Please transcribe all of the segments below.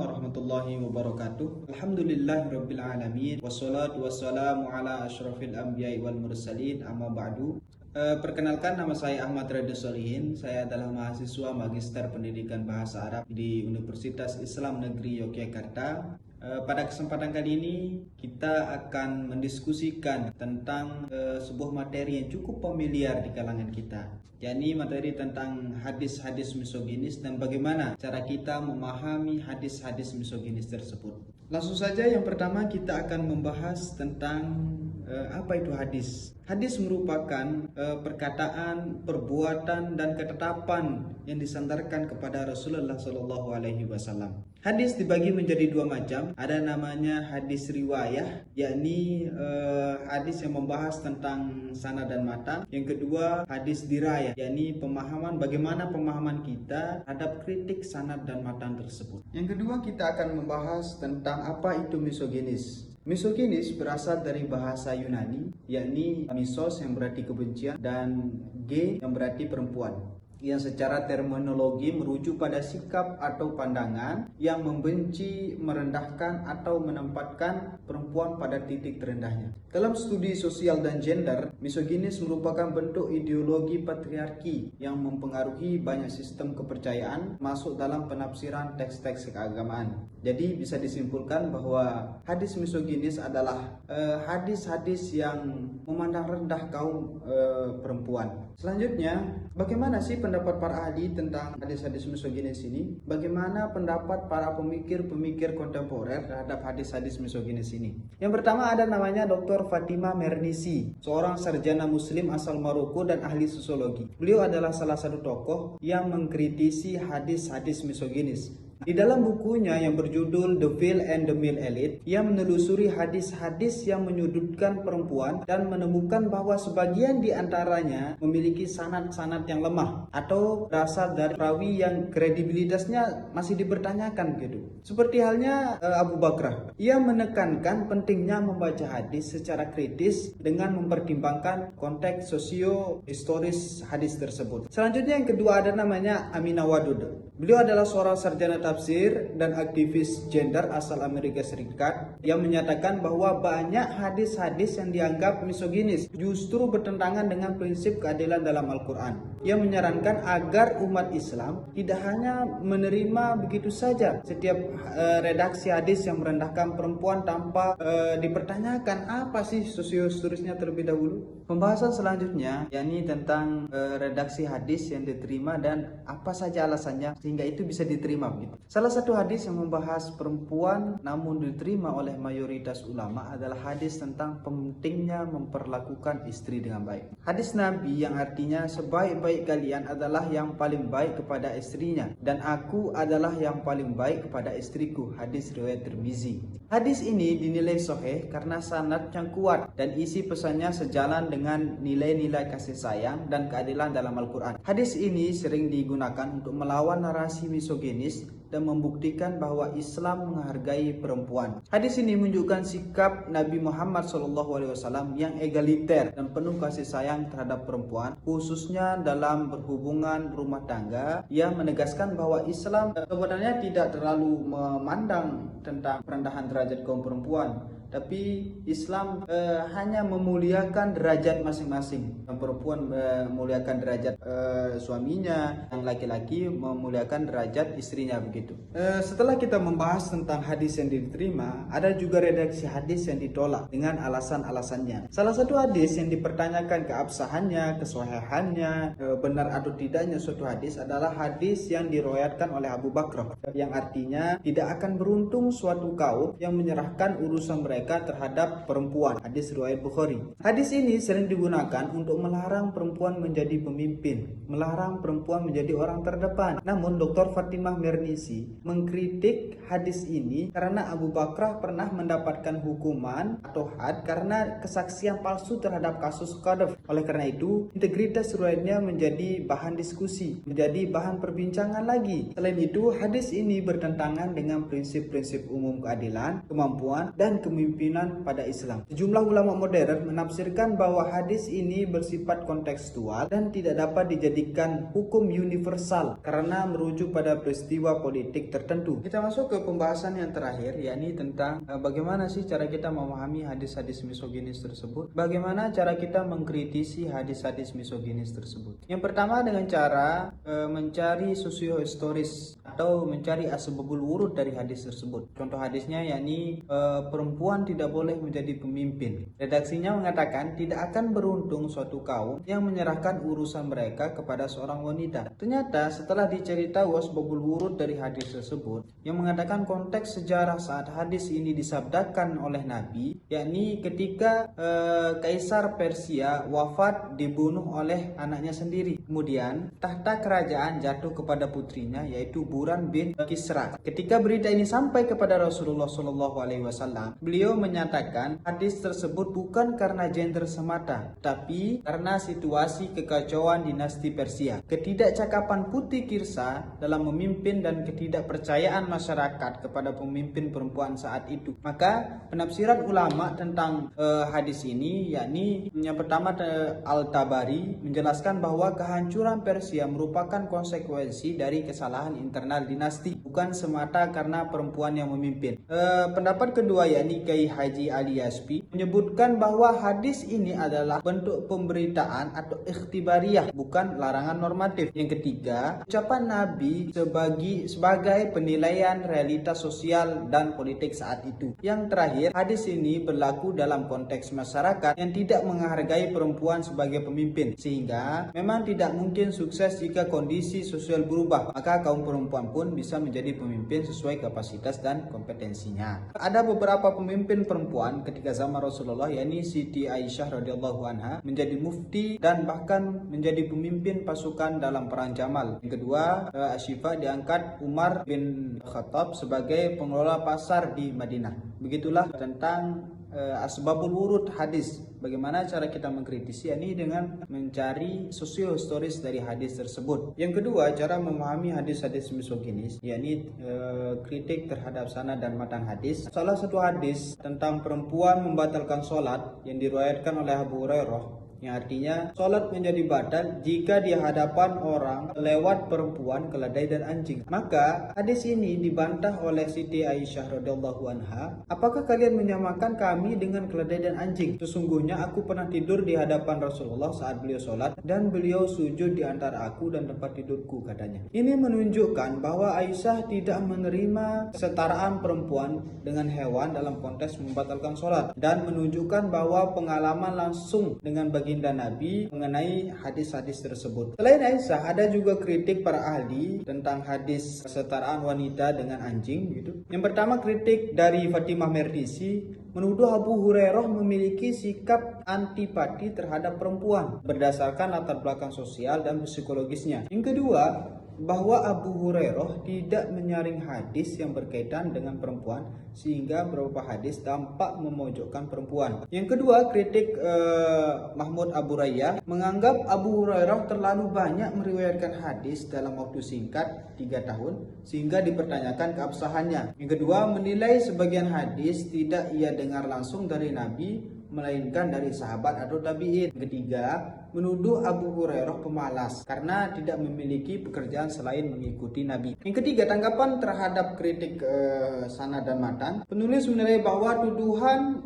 warahmatullahi wabarakatuh. Alhamdulillahirabbil alamin wassalatu wassalamu ala asyrafil anbiya'i wal mursalin amma ba'du. Perkenalkan, nama saya Ahmad Reddy Solihin. Saya adalah mahasiswa Magister Pendidikan Bahasa Arab di Universitas Islam Negeri Yogyakarta. Pada kesempatan kali ini kita akan mendiskusikan tentang sebuah materi yang cukup familiar di kalangan kita, yakni materi tentang hadis-hadis misoginis dan bagaimana cara kita memahami hadis-hadis misoginis tersebut. Langsung saja, yang pertama kita akan membahas tentang apa itu hadis. Hadis merupakan perkataan, perbuatan, dan ketetapan yang disandarkan kepada Rasulullah SAW. Hadis dibagi menjadi dua macam. Ada namanya hadis riwayah, yakni hadis yang membahas tentang sanad dan matan. Yang kedua, hadis dirayah, yakni bagaimana pemahaman kita terhadap kritik sanad dan matan tersebut. Yang kedua, kita akan membahas tentang apa itu misoginis. Misoginis berasal dari bahasa Yunani, yakni misos yang berarti kebencian dan ge yang berarti perempuan, yang secara terminologi merujuk pada sikap atau pandangan yang membenci, merendahkan, atau menempatkan perempuan pada titik terendahnya. Dalam studi sosial dan gender, misoginis merupakan bentuk ideologi patriarki yang mempengaruhi banyak sistem kepercayaan masuk dalam penafsiran teks-teks keagamaan. Jadi bisa disimpulkan bahwa hadis misoginis adalah hadis-hadis yang memandang rendah kaum perempuan. Selanjutnya, bagaimana sih pendapat para ahli tentang hadis-hadis misoginis ini? Bagaimana pendapat para pemikir-pemikir kontemporer terhadap hadis-hadis misoginis ini? Yang pertama ada namanya Dr. Fatima Mernissi, seorang sarjana muslim asal Maroko dan ahli sosiologi. Beliau adalah salah satu tokoh yang mengkritisi hadis-hadis misoginis. Di dalam bukunya yang berjudul The Veil and the Male Elite, ia menelusuri hadis-hadis yang menyudutkan perempuan dan menemukan bahwa sebagian di antaranya memiliki sanad-sanad yang lemah atau berasal dari perawi yang kredibilitasnya masih dipertanyakan gitu. Seperti halnya Abu Bakrah. Ia menekankan pentingnya membaca hadis secara kritis dengan mempertimbangkan konteks sosio-historis hadis tersebut. Selanjutnya yang kedua ada namanya Aminah Wadud. Beliau adalah seorang sarjana tafsir dan aktivis gender asal Amerika Serikat yang menyatakan bahwa banyak hadis-hadis yang dianggap misoginis justru bertentangan dengan prinsip keadilan dalam Al-Quran. Ia menyarankan agar umat Islam tidak hanya menerima begitu saja setiap redaksi hadis yang merendahkan perempuan tanpa dipertanyakan apa sih sosio-historisnya terlebih dahulu. Pembahasan selanjutnya yakni tentang redaksi hadis yang diterima dan apa saja alasannya sehingga itu bisa diterima begitu. Salah satu hadis yang membahas perempuan namun diterima oleh mayoritas ulama adalah hadis tentang pentingnya memperlakukan istri dengan baik. Hadis Nabi yang artinya sebaik-baik kalian adalah yang paling baik kepada istrinya dan aku adalah yang paling baik kepada istriku. Hadis riwayat Tirmizi. Hadis ini dinilai sahih karena sanad yang kuat dan isi pesannya sejalan dengan nilai-nilai kasih sayang dan keadilan dalam Al-Quran. Hadis ini sering digunakan untuk melawan narasi misoginis dan membuktikan bahwa Islam menghargai perempuan. Hadis ini menunjukkan sikap Nabi Muhammad SAW yang egaliter dan penuh kasih sayang terhadap perempuan, khususnya dalam berhubungan rumah tangga, yang menegaskan bahwa Islam sebenarnya tidak terlalu memandang tentang perendahan derajat kaum perempuan, tapi Islam hanya memuliakan derajat masing-masing. Yang perempuan memuliakan derajat suaminya, yang laki-laki memuliakan derajat istrinya begitu. Setelah kita membahas tentang hadis yang diterima, ada juga redaksi hadis yang ditolak dengan alasan-alasannya. Salah satu hadis yang dipertanyakan keabsahannya, kesahihannya, benar atau tidaknya suatu hadis adalah hadis yang diriwayatkan oleh Abu Bakrah, yang artinya tidak akan beruntung suatu kaum yang menyerahkan urusan mereka terhadap perempuan. Hadis riwayat Bukhari. Hadis ini sering digunakan untuk melarang perempuan menjadi pemimpin, melarang perempuan menjadi orang terdepan. Namun Dr. Fatimah Mernissi mengkritik hadis ini karena Abu Bakrah pernah mendapatkan hukuman atau had karena kesaksian palsu terhadap kasus qadhaf. Oleh karena itu, integritas riwayatnya menjadi bahan diskusi, menjadi bahan perbincangan lagi. Selain itu, hadis ini bertentangan dengan prinsip-prinsip umum keadilan, kemampuan, dan kepemimpinan kepemimpinan pada Islam. Sejumlah ulama modern menafsirkan bahwa hadis ini bersifat kontekstual dan tidak dapat dijadikan hukum universal karena merujuk pada peristiwa politik tertentu. Kita masuk ke pembahasan yang terakhir, yakni tentang bagaimana sih cara kita memahami hadis-hadis misoginis tersebut, bagaimana cara kita mengkritisi hadis-hadis misoginis tersebut. Yang pertama dengan cara mencari sosiohistoris atau mencari asbabul wurud dari hadis tersebut. Contoh hadisnya yakni perempuan tidak boleh menjadi pemimpin. Redaksinya mengatakan tidak akan beruntung suatu kaum yang menyerahkan urusan mereka kepada seorang wanita. Ternyata setelah dicari tahu asbabul wurud dari hadis tersebut yang mengatakan konteks sejarah saat hadis ini disabdakan oleh Nabi, yakni ketika Kaisar Persia wafat dibunuh oleh anaknya sendiri. Kemudian tahta kerajaan jatuh kepada putrinya yaitu Buran bin Kisra. Ketika berita ini sampai kepada Rasulullah SAW, beliau menyatakan hadis tersebut bukan karena gender semata, tapi karena situasi kekacauan dinasti Persia, ketidakcakapan Putri Kirsa dalam memimpin dan ketidakpercayaan masyarakat kepada pemimpin perempuan saat itu. Maka penafsiran ulama tentang hadis ini yakni yang pertama Al-Tabari menjelaskan bahwa kehancuran Persia merupakan konsekuensi dari kesalahan internal dinasti, bukan semata karena perempuan yang memimpin. Pendapat kedua yakni Kiai Haji Ali Yaspi menyebutkan bahwa hadis ini adalah bentuk pemberitaan atau ikhtibariyah, bukan larangan normatif. Yang ketiga, ucapan Nabi sebagai penilaian realitas sosial dan politik saat itu. Yang terakhir, hadis ini berlaku dalam konteks masyarakat yang tidak menghargai perempuan sebagai pemimpin, sehingga memang tidak mungkin sukses jika kondisi sosial berubah, maka kaum perempuan pun bisa menjadi pemimpin sesuai kapasitas dan kompetensinya. Ada beberapa pemimpin perempuan ketika zaman Rasulullah, yakni Siti Aisyah radhiyallahu anha menjadi mufti dan bahkan menjadi pemimpin pasukan dalam perang Jamal. Yang kedua, Asyifa diangkat Umar bin Khattab sebagai pengelola pasar di Madinah. Begitulah tentang asbabul wurud hadis. Bagaimana cara kita mengkritisi ini dengan mencari sosiohistoris dari hadis tersebut. Yang kedua, cara memahami hadis-hadis misoginis, yakni kritik terhadap sanad dan matan hadis. Salah satu hadis tentang perempuan membatalkan sholat yang diriwayatkan oleh Abu Hurairah, yang artinya sholat menjadi batal jika di hadapan orang lewat perempuan, keledai dan anjing. Maka hadis ini dibantah oleh Siti Aisyah radhiyallahu anha, apakah kalian menyamakan kami dengan keledai dan anjing? Sesungguhnya aku pernah tidur di hadapan Rasulullah saat beliau sholat dan beliau sujud di antara aku dan tempat tidurku, katanya. Ini menunjukkan bahwa Aisyah tidak menerima kesetaraan perempuan dengan hewan dalam konteks membatalkan sholat, dan menunjukkan bahwa pengalaman langsung dengan baginda Nabi mengenai hadis-hadis tersebut. Selain Aisyah, ada juga kritik para ahli tentang hadis kesetaraan wanita dengan anjing gitu. Yang pertama, kritik dari Fatimah Merdisi menuduh Abu Hurairah memiliki sikap antipati terhadap perempuan berdasarkan latar belakang sosial dan psikologisnya. Yang kedua, bahwa Abu Hurairah tidak menyaring hadis yang berkaitan dengan perempuan sehingga beberapa hadis tampak memojokkan perempuan. Yang kedua, kritik Mahmud Abu Raya menganggap Abu Hurairah terlalu banyak meriwayatkan hadis dalam waktu singkat 3 tahun sehingga dipertanyakan keabsahannya. Yang kedua, menilai sebagian hadis tidak ia dengar langsung dari Nabi melainkan dari sahabat atau tabi'in. Ketiga, menuduh Abu Hurairah pemalas karena tidak memiliki pekerjaan selain mengikuti Nabi. Yang ketiga, tanggapan terhadap kritik sanad dan matan. Penulis menilai bahwa tuduhan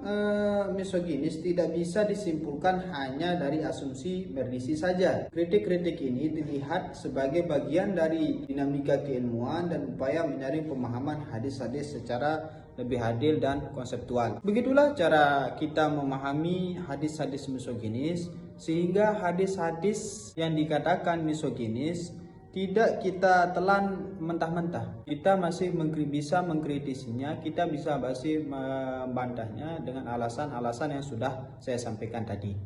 misoginis tidak bisa disimpulkan hanya dari asumsi Merdisi saja. Kritik-kritik ini dilihat sebagai bagian dari dinamika keilmuan dan upaya menyaring pemahaman hadis-hadis secara lebih adil dan konseptual. Begitulah cara kita memahami hadis-hadis misoginis, sehingga hadis-hadis yang dikatakan misoginis tidak kita telan mentah-mentah. Kita masih bisa mengkritisinya, kita bisa masih membantahnya dengan alasan-alasan yang sudah saya sampaikan tadi.